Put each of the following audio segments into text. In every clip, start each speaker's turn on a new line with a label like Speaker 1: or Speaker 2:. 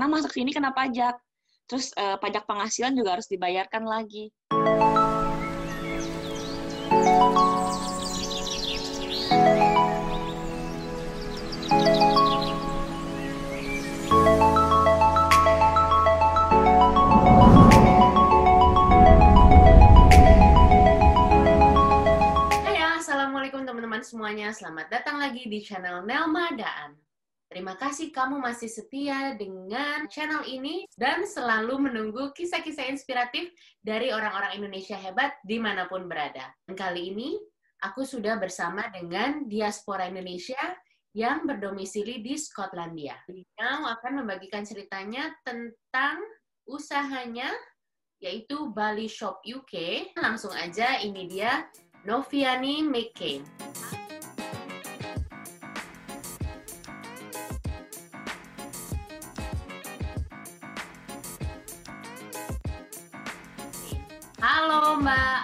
Speaker 1: karena masak sini kena pajak. Terus pajak penghasilan juga harus dibayarkan lagi.
Speaker 2: Assalamualaikum teman-teman semuanya, selamat datang lagi di channel Nelma Daan. Terima kasih kamu masih setia dengan channel ini dan selalu menunggu kisah-kisah inspiratif dari orang-orang Indonesia hebat dimanapun berada. Dan kali ini aku sudah bersama dengan diaspora Indonesia yang berdomisili di Skotlandia. Beliau akan membagikan ceritanya tentang usahanya yaitu Bali Shop UK. Langsung aja, ini dia Noviani McCain. Halo Mbak.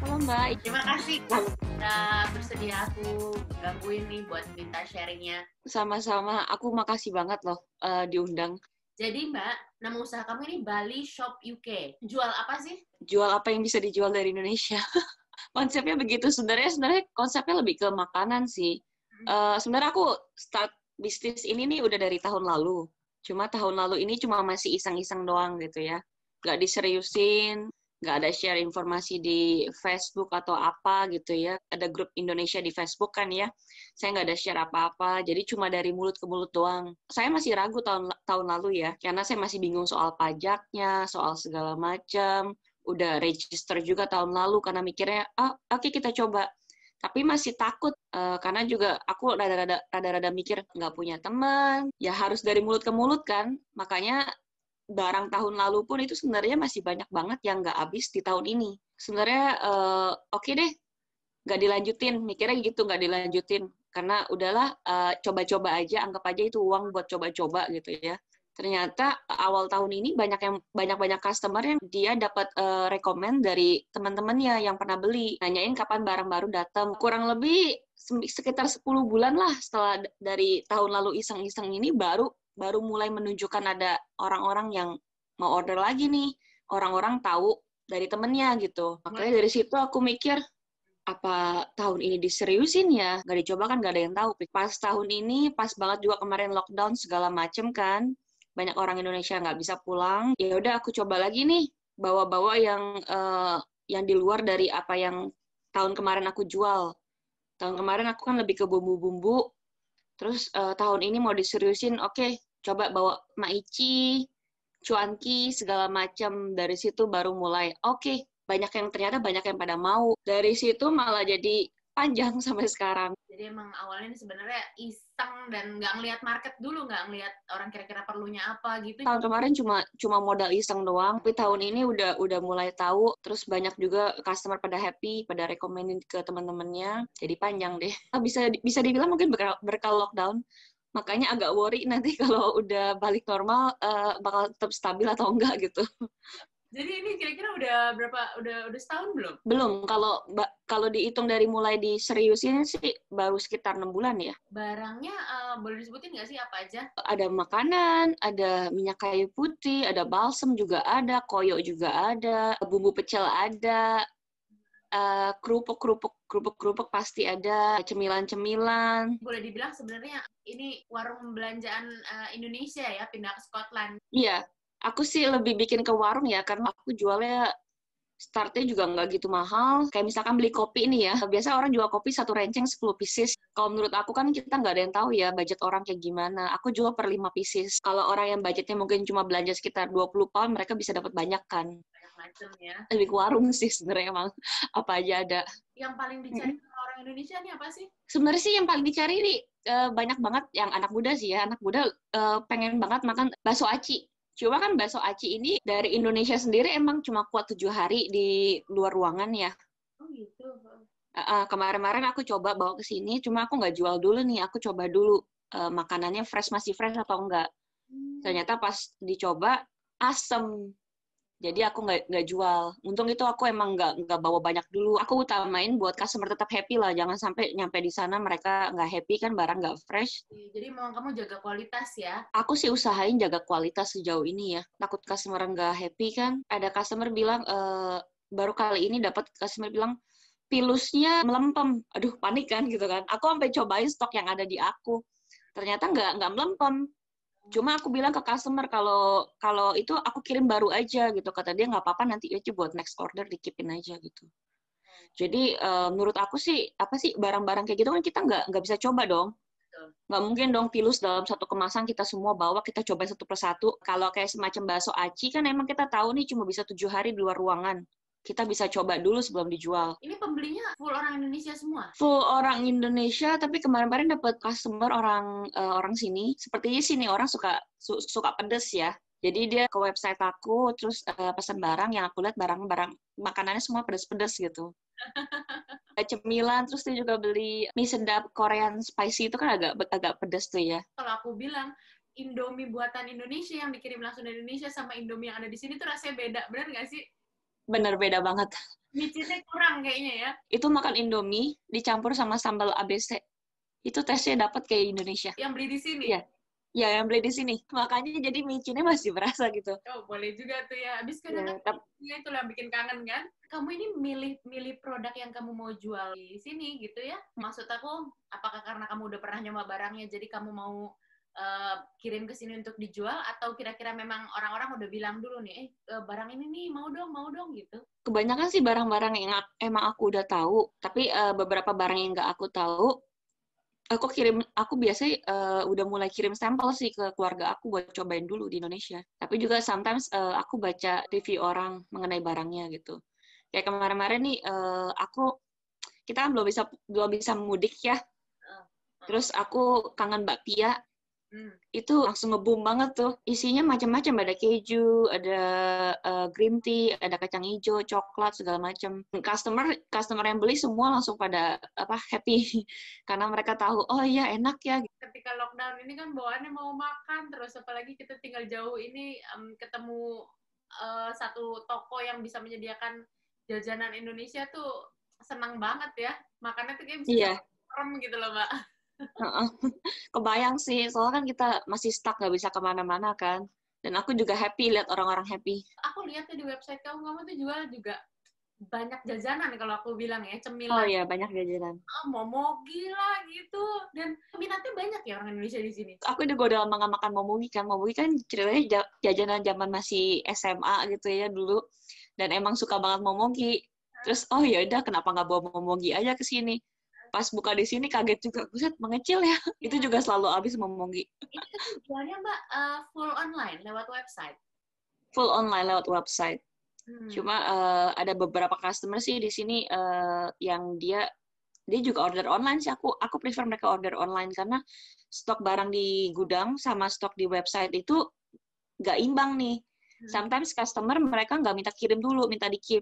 Speaker 1: Halo Mbak.
Speaker 2: Terima kasih sudah bersedia aku gangguin nih buat minta sharingnya.
Speaker 1: Sama-sama, aku makasih banget loh diundang.
Speaker 2: Jadi Mbak, nama usaha kamu ini Bali Shop UK. Jual apa sih?
Speaker 1: Jual apa yang bisa dijual dari Indonesia. Konsepnya begitu. Sebenarnya konsepnya lebih ke makanan sih. Sebenarnya aku start bisnis ini nih udah dari tahun lalu. Cuma tahun lalu ini cuma masih iseng-iseng doang gitu ya. Nggak diseriusin, nggak ada share informasi di Facebook atau apa gitu ya. Ada grup Indonesia di Facebook kan ya. Saya nggak ada share apa-apa, jadi cuma dari mulut ke mulut doang. Saya masih ragu tahun lalu ya, karena saya masih bingung soal pajaknya, soal segala macam. Udah register juga tahun lalu karena mikirnya, oke, kita coba. Tapi masih takut, karena juga aku rada-rada mikir nggak punya teman, ya harus dari mulut ke mulut kan. Makanya barang tahun lalu pun itu sebenarnya masih banyak banget yang nggak habis di tahun ini. Sebenarnya oke deh, nggak dilanjutin, mikirnya gitu, nggak dilanjutin. Karena udahlah, coba-coba aja, anggap aja itu uang buat coba-coba gitu ya. Ternyata awal tahun ini banyak customer yang dia dapat rekomen dari teman-temannya yang pernah beli, nanyain kapan barang baru datang. Kurang lebih sekitar 10 bulan lah setelah dari tahun lalu iseng-iseng ini baru mulai menunjukkan ada orang-orang yang mau order lagi nih. Orang-orang tahu dari temennya gitu. Makanya dari situ aku mikir, apa tahun ini diseriusin ya? Nggak dicoba kan nggak ada yang tahu. Pas tahun ini, pas banget juga kemarin lockdown segala macem kan. Banyak orang Indonesia nggak bisa pulang. Ya udah aku coba lagi nih, bawa-bawa yang di luar dari apa yang tahun kemarin aku jual. Tahun kemarin aku kan lebih ke bumbu-bumbu. Terus tahun ini mau diseriusin, oke, coba bawa maici, cuanki, segala macam. Dari situ baru mulai, oke, ternyata banyak yang pada mau. Dari situ malah jadi panjang sampai sekarang.
Speaker 2: Jadi emang awalnya sebenarnya iseng dan nggak ngelihat market dulu, nggak ngelihat orang kira-kira perlunya apa gitu.
Speaker 1: Tahun kemarin cuma modal iseng doang, tapi tahun ini udah mulai tahu, terus banyak juga customer pada happy, pada rekomenin ke teman-temannya. Jadi panjang deh. Bisa dibilang mungkin berkah lockdown. Makanya agak worry nanti kalau udah balik normal bakal tetap stabil atau enggak gitu.
Speaker 2: Jadi ini kira-kira udah berapa? Udah setahun belum?
Speaker 1: Belum. Kalau dihitung dari mulai diseriusin sih baru sekitar 6 bulan ya.
Speaker 2: Barangnya boleh disebutin nggak sih apa aja?
Speaker 1: Ada makanan, ada minyak kayu putih, ada balsem juga ada, koyo juga ada, bumbu pecel ada, kerupuk pasti ada, cemilan-cemilan.
Speaker 2: Boleh dibilang sebenarnya ini warung belanjaan Indonesia ya, pindah ke Scotland.
Speaker 1: Iya, aku sih lebih bikin ke warung ya, karena aku jualnya startnya juga nggak gitu mahal. Kayak misalkan beli kopi nih ya, biasa orang jual kopi satu renceng 10 pieces. Kalau menurut aku kan kita nggak ada yang tahu ya budget orang kayak gimana. Aku jual per 5 pieces. Kalau orang yang budgetnya mungkin cuma belanja sekitar 20 pound, mereka bisa dapat banyak kan.
Speaker 2: Banyak macam ya.
Speaker 1: Lebih ke warung sih sebenarnya emang. Apa aja ada.
Speaker 2: Yang paling dicari orang Indonesia nih apa sih?
Speaker 1: Sebenarnya sih yang paling dicari nih banyak banget yang anak muda sih ya. Anak muda pengen banget makan bakso aci. Cuma kan bakso aci ini dari Indonesia sendiri emang cuma kuat 7 hari di luar ruangan ya.
Speaker 2: Oh gitu.
Speaker 1: Kemarin-kemarin aku coba bawa ke sini, cuma aku nggak jual dulu nih. Aku coba dulu makanannya masih fresh atau enggak. Ternyata pas dicoba, asem. Jadi aku nggak jual. Untung itu aku emang nggak bawa banyak dulu. Aku utamain buat customer tetap happy lah. Jangan sampai nyampe di sana mereka nggak happy kan, barang nggak fresh.
Speaker 2: Jadi memang kamu jaga kualitas ya?
Speaker 1: Aku sih usahain jaga kualitas sejauh ini ya. Takut customer nggak happy kan. Ada customer bilang, baru kali ini dapat customer bilang, pilusnya melempem. Aduh, panik kan gitu kan. Aku sampai cobain stok yang ada di aku. Ternyata nggak melempem. Cuma aku bilang ke customer kalau itu aku kirim baru aja gitu. Kata dia nggak apa-apa, nanti aja buat next order dikipin aja gitu. Jadi menurut aku sih apa sih barang-barang kayak gitu kan kita nggak bisa coba dong. Nggak mungkin dong pilus dalam satu kemasan kita semua bawa, kita cobain satu persatu. Kalau kayak semacam bakso aci kan emang kita tahu nih cuma bisa 7 hari di luar ruangan. Kita bisa coba dulu sebelum dijual.
Speaker 2: Ini pembelinya full orang Indonesia semua?
Speaker 1: Full orang Indonesia, tapi kemarin-kemarin dapat customer orang sini. Sepertinya sini orang suka pedes ya. Jadi dia ke website aku, terus pesan barang, yang aku lihat barang makanannya semua pedes-pedes gitu. Cemilan, terus dia juga beli mie sedap Korean spicy, itu kan agak pedes tuh ya.
Speaker 2: Kalau aku bilang, Indomie buatan Indonesia yang dikirim langsung dari Indonesia sama Indomie yang ada di sini tuh rasanya beda. Bener nggak sih?
Speaker 1: Bener, beda banget.
Speaker 2: Micinnya kurang kayaknya ya.
Speaker 1: Itu makan Indomie dicampur sama sambal ABC. Itu tesnya dapat kayak Indonesia.
Speaker 2: Yang beli di sini?
Speaker 1: Iya. Ya, yang beli di sini. Makanya jadi micinnya masih berasa gitu.
Speaker 2: Oh, boleh juga tuh ya. Habis kadang ya, itu yang bikin kangen kan. Kamu ini milih produk yang kamu mau jual di sini gitu ya. Maksud aku, apakah karena kamu udah pernah nyoba barangnya, jadi kamu mau kirim ke sini untuk dijual, atau kira-kira memang orang-orang udah bilang dulu nih, barang ini nih mau dong gitu?
Speaker 1: Kebanyakan sih barang-barang yang emang aku udah tahu, tapi beberapa barang yang nggak aku tahu, aku biasanya udah mulai kirim sampel sih ke keluarga aku buat cobain dulu di Indonesia. Tapi juga sometimes aku baca review orang mengenai barangnya gitu. Kayak kemarin-kemarin nih kita kan belum bisa mudik ya. Terus aku kangen bakpia. Itu langsung nge-boom banget tuh. Isinya macam-macam, ada keju, ada green tea, ada kacang hijau, coklat, segala macam. Customer yang beli semua langsung pada happy karena mereka tahu, oh iya enak ya.
Speaker 2: Ketika lockdown ini kan bawaannya mau makan terus, apalagi kita tinggal jauh ini, ketemu satu toko yang bisa menyediakan jajanan Indonesia tuh senang banget ya. Makannya tuh kayak bisa serem gitu loh, Mbak.
Speaker 1: Kebayang sih, soalnya kan kita masih stuck, nggak bisa kemana-mana kan. Dan aku juga happy lihat orang-orang happy.
Speaker 2: Aku lihat di website kamu tuh jual juga banyak jajanan kalau aku bilang ya, cemilan.
Speaker 1: Oh iya, banyak jajanan.
Speaker 2: Momogi lah gitu. Dan minatnya banyak ya orang Indonesia di sini.
Speaker 1: Aku juga udah lama nggak makan momogi kan. Momogi kan ceritanya jajanan zaman masih SMA gitu ya dulu. Dan emang suka banget momogi. Terus, oh ya udah kenapa nggak bawa momogi aja ke sini. Pas buka di sini kaget juga, buset mengecil ya. Itu juga selalu habis momogi.
Speaker 2: Ini kan jualnya Mbak full online lewat website?
Speaker 1: Full online lewat website. Cuma ada beberapa customer sih di sini yang dia juga order online sih. Aku prefer mereka order online karena stok barang di gudang sama stok di website itu nggak imbang nih. Sometimes customer mereka nggak minta kirim dulu, minta di-keep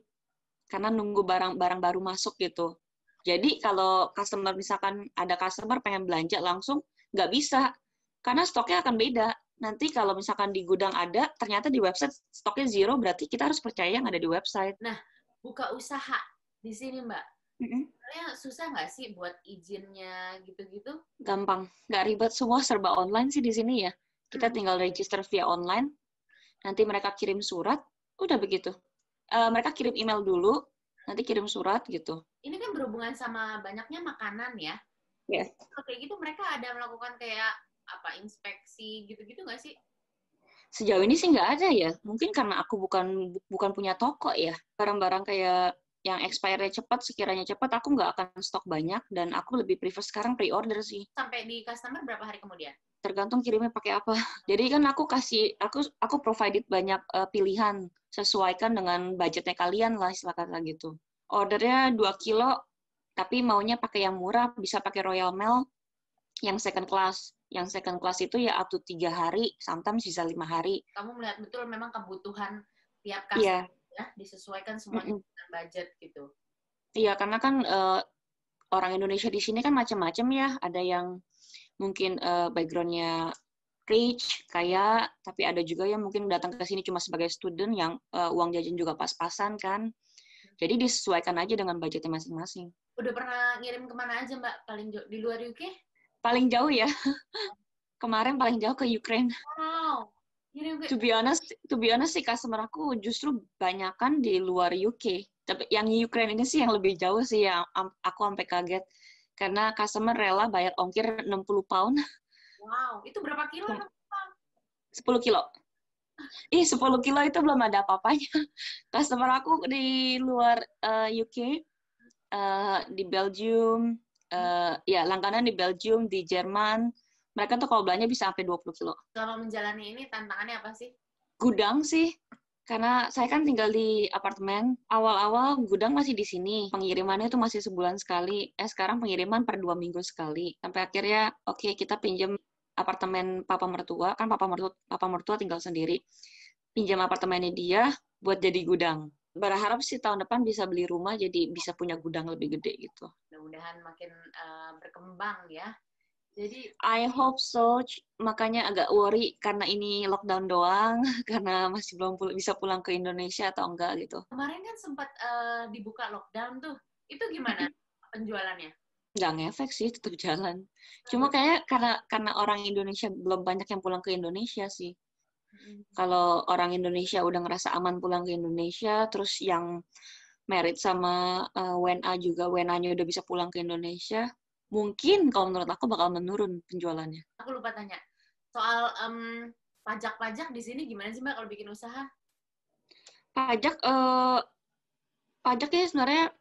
Speaker 1: karena nunggu barang baru masuk gitu. Jadi kalau misalkan ada customer pengen belanja langsung, nggak bisa. Karena stoknya akan beda. Nanti kalau misalkan di gudang ada, ternyata di website stoknya zero, berarti kita harus percaya yang ada di website.
Speaker 2: Nah, buka usaha di sini, Mbak. Sebenarnya susah nggak sih buat izinnya gitu-gitu?
Speaker 1: Gampang. Nggak ribet, semua serba online sih di sini ya. Kita tinggal register via online, nanti mereka kirim surat, udah begitu. Mereka kirim email dulu, nanti kirim surat gitu.
Speaker 2: Ini kan berhubungan sama banyaknya makanan ya?
Speaker 1: Yes.
Speaker 2: Kayak gitu mereka ada melakukan kayak inspeksi gitu-gitu nggak sih?
Speaker 1: Sejauh ini sih nggak ada ya. Mungkin karena aku bukan punya toko ya. Barang-barang kayak yang expire-nya cepat, sekiranya cepat, aku nggak akan stok banyak, dan aku lebih prefer sekarang pre-order sih.
Speaker 2: Sampai di customer berapa hari kemudian?
Speaker 1: Tergantung kirimnya pakai apa. Jadi kan aku provided banyak pilihan, sesuaikan dengan budgetnya kalian lah, istilah kata gitu. Ordernya 2 kilo, tapi maunya pakai yang murah, bisa pakai Royal Mail, yang second class. Yang second class itu ya up to 3 hari, sometimes bisa 5 hari.
Speaker 2: Kamu melihat betul memang kebutuhan tiap customer ya, disesuaikan semuanya dengan budget gitu.
Speaker 1: Iya, karena kan orang Indonesia di sini kan macam-macam ya. Ada yang mungkin background-nya rich, kaya, tapi ada juga yang mungkin datang ke sini cuma sebagai student yang uang jajan juga pas-pasan kan. Jadi disesuaikan aja dengan budgetnya masing-masing.
Speaker 2: Udah pernah ngirim kemana aja, Mbak? Paling jauh di luar UK?
Speaker 1: Paling jauh ya, kemarin paling jauh ke Ukraine.
Speaker 2: Wow. Ngirim ke...
Speaker 1: To be honest sih, customer aku justru banyakan di luar UK. Tapi yang Ukraine ini sih yang lebih jauh sih, yang aku sampai kaget. Karena customer rela bayar ongkir 60 pound.
Speaker 2: Wow, itu berapa kilo?
Speaker 1: 10 kilo. 10 kilo itu belum ada apa-apanya. Customer aku di luar UK, di Belgium, ya langganan di Belgium, di Jerman, mereka tuh kalau belanja bisa sampai 20 kilo.
Speaker 2: Selama menjalani ini tantangannya apa sih?
Speaker 1: Gudang sih, karena saya kan tinggal di apartemen. Awal-awal gudang masih di sini, pengirimannya tuh masih sebulan sekali. Sekarang pengiriman per 2 minggu sekali. Sampai akhirnya, oke, kita pinjam apartemen papa mertua, kan papa mertua tinggal sendiri. Pinjam apartemennya dia buat jadi gudang. Berharap sih tahun depan bisa beli rumah, jadi bisa punya gudang lebih gede gitu.
Speaker 2: Mudah-mudahan makin berkembang ya. Jadi
Speaker 1: I hope so, makanya agak worry karena ini lockdown doang, karena masih belum bisa pulang ke Indonesia atau enggak gitu.
Speaker 2: Kemarin kan sempat dibuka lockdown tuh, itu gimana penjualannya?
Speaker 1: Nggak ngefek sih, tetap jalan. Cuma kayak karena orang Indonesia belum banyak yang pulang ke Indonesia sih. Kalau orang Indonesia udah ngerasa aman pulang ke Indonesia, terus yang married sama WNA juga, WNA-nya udah bisa pulang ke Indonesia, mungkin kalau menurut aku bakal menurun penjualannya.
Speaker 2: Aku lupa tanya soal pajak-pajak di sini gimana sih Mbak kalau bikin usaha?
Speaker 1: Pajaknya sebenarnya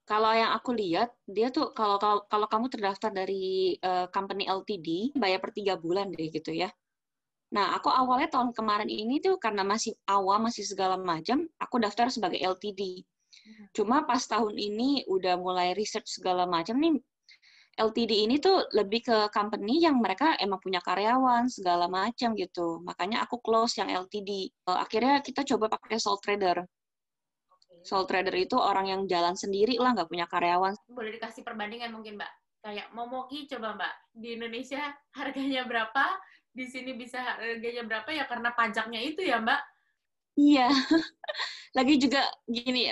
Speaker 1: kalau yang aku lihat dia tuh kalau kamu terdaftar dari company LTD bayar per 3 bulan deh gitu ya. Nah aku awalnya tahun kemarin ini tuh karena masih awam masih segala macam aku daftar sebagai LTD. Cuma pas tahun ini udah mulai research segala macam nih. LTD ini tuh lebih ke company yang mereka emang punya karyawan segala macam gitu. Makanya aku close yang LTD. Akhirnya kita coba pakai sole trader. Sole trader itu orang yang jalan sendiri lah, nggak punya karyawan.
Speaker 2: Boleh dikasih perbandingan mungkin Mbak? Kayak Momoki coba Mbak, di Indonesia harganya berapa, di sini bisa harganya berapa ya karena pajaknya itu ya Mbak?
Speaker 1: Iya. Lagi juga gini,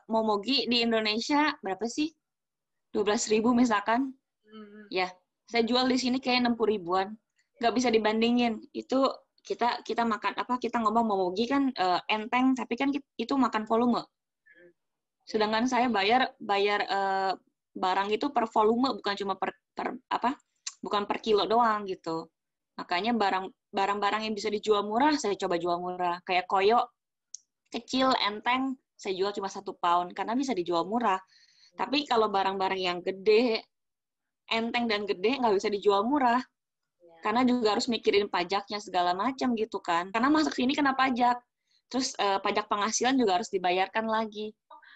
Speaker 1: Momogi di Indonesia berapa sih? 12.000 misalkan. Ya, saya jual di sini kayak 60 ribuan. Nggak bisa dibandingin. Itu kita makan apa? Kita ngomong Momogi kan enteng, tapi kan itu makan volume. Sedangkan saya bayar barang itu per volume, bukan cuma bukan per kilo doang gitu. Makanya barang-barang yang bisa dijual murah, saya coba jual murah. Kayak koyo kecil, enteng, saya jual cuma 1 pound karena bisa dijual murah. Tapi kalau barang-barang yang gede, enteng dan gede nggak bisa dijual murah. Karena juga harus mikirin pajaknya segala macam gitu kan. Karena masuk sini kena pajak. Terus pajak penghasilan juga harus dibayarkan lagi.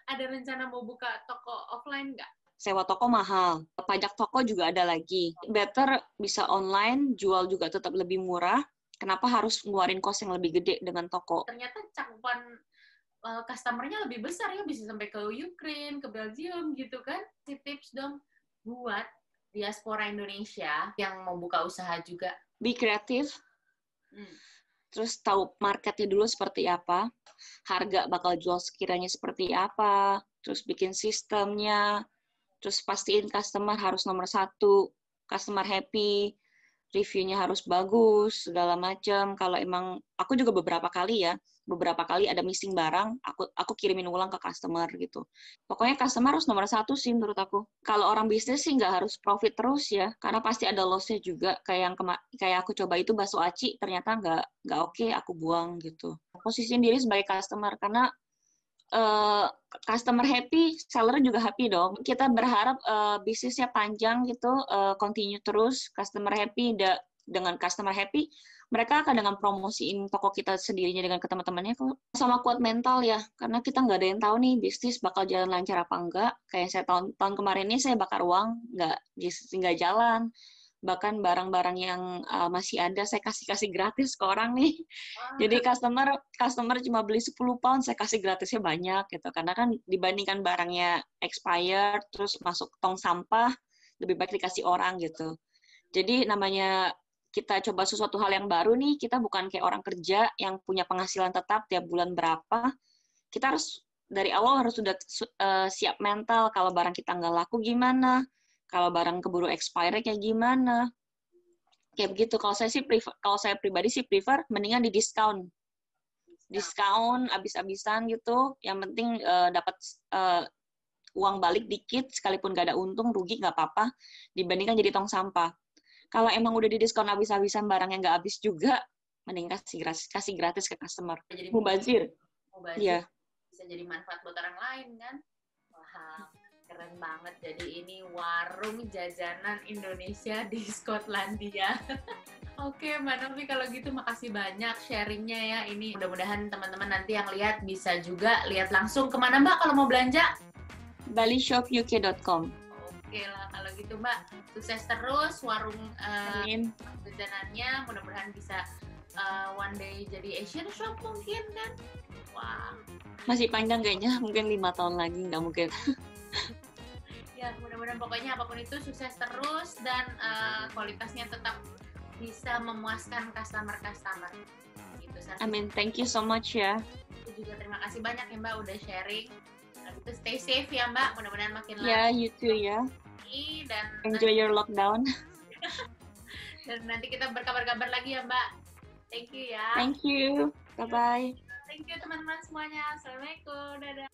Speaker 2: Ada rencana mau buka toko offline nggak?
Speaker 1: Sewa toko mahal. Pajak toko juga ada lagi. Better bisa online, jual juga tetap lebih murah. Kenapa harus ngeluarin kos yang lebih gede dengan toko?
Speaker 2: Ternyata cakupan customer-nya lebih besar ya, bisa sampai ke Ukraine, ke Belgium gitu kan. Tips dong buat diaspora Indonesia yang mau buka usaha juga.
Speaker 1: Be kreatif. Terus tahu marketnya dulu seperti apa, harga bakal jual sekiranya seperti apa, terus bikin sistemnya, terus pastiin customer harus nomor 1, customer happy, reviewnya harus bagus, segala macam. Kalau emang, aku juga beberapa kali ada missing barang, aku kirimin ulang ke customer gitu. Pokoknya customer harus nomor 1 sih menurut aku. Kalau orang bisnis sih nggak harus profit terus ya, karena pasti ada loss-nya juga. Kayak aku coba itu bakso aci, ternyata nggak oke, aku buang gitu. Posisiin diri sebagai customer, karena customer happy, seller juga happy dong. Kita berharap bisnisnya panjang gitu, continue terus, customer happy, dengan customer happy, mereka akan dengan promosiin toko kita sendirinya dengan ke teman-temannya kok. Sama kuat mental ya, karena kita nggak ada yang tahu nih bisnis bakal jalan lancar apa enggak. Kayak saya tahun kemarin ini saya bakar uang, nggak jalan. Bahkan barang-barang yang masih ada saya kasih gratis ke orang nih. Jadi customer cuma beli 10 pound, saya kasih gratisnya banyak gitu. Karena kan dibandingkan barangnya expired terus masuk tong sampah, lebih baik dikasih orang gitu. Jadi namanya kita coba sesuatu hal yang baru nih, kita bukan kayak orang kerja yang punya penghasilan tetap tiap bulan berapa. Kita harus dari awal harus sudah siap mental kalau barang kita nggak laku gimana, kalau barang keburu expire kayak gimana. Kayak begitu. Kalau saya pribadi sih prefer mendingan di diskon abis-abisan gitu. Yang penting dapat uang balik dikit, sekalipun gak ada untung, rugi nggak apa-apa, dibandingkan jadi tong sampah. Kalau emang udah di diskon abis-abisan barang yang nggak habis juga, mending kasih gratis ke customer.
Speaker 2: Jadi
Speaker 1: mubazir. Iya.
Speaker 2: Bisa jadi manfaat buat orang lain kan. Wah, keren banget. Jadi ini warung jajanan Indonesia di Skotlandia. Oke, Mbak Novi, kalau gitu makasih banyak sharingnya ya. Ini mudah-mudahan teman-teman nanti yang lihat bisa juga lihat langsung. Kemana Mbak kalau mau belanja?
Speaker 1: balishopuk.com.
Speaker 2: Oke lah, kalau gitu Mbak, sukses terus warung jajanannya. Mudah-mudahan bisa one day jadi Asian shop mungkin kan. Wah.
Speaker 1: Masih panjang kayaknya, mungkin 5 tahun lagi, nggak mungkin.
Speaker 2: Ya, mudah-mudahan pokoknya apapun itu sukses terus dan kualitasnya tetap bisa memuaskan customer-customer. Gitu,
Speaker 1: Amin, thank you so much ya.
Speaker 2: Aku juga terima kasih banyak ya Mbak udah sharing. Itu stay safe ya Mbak, mudah-mudahan makin lama.
Speaker 1: Ya, you too ya.
Speaker 2: Dan
Speaker 1: enjoy your lockdown.
Speaker 2: Dan nanti kita berkabar-kabar lagi ya Mbak. Thank you ya.
Speaker 1: Thank you. Bye-bye.
Speaker 2: Thank you teman-teman semuanya. Assalamualaikum. Dadah.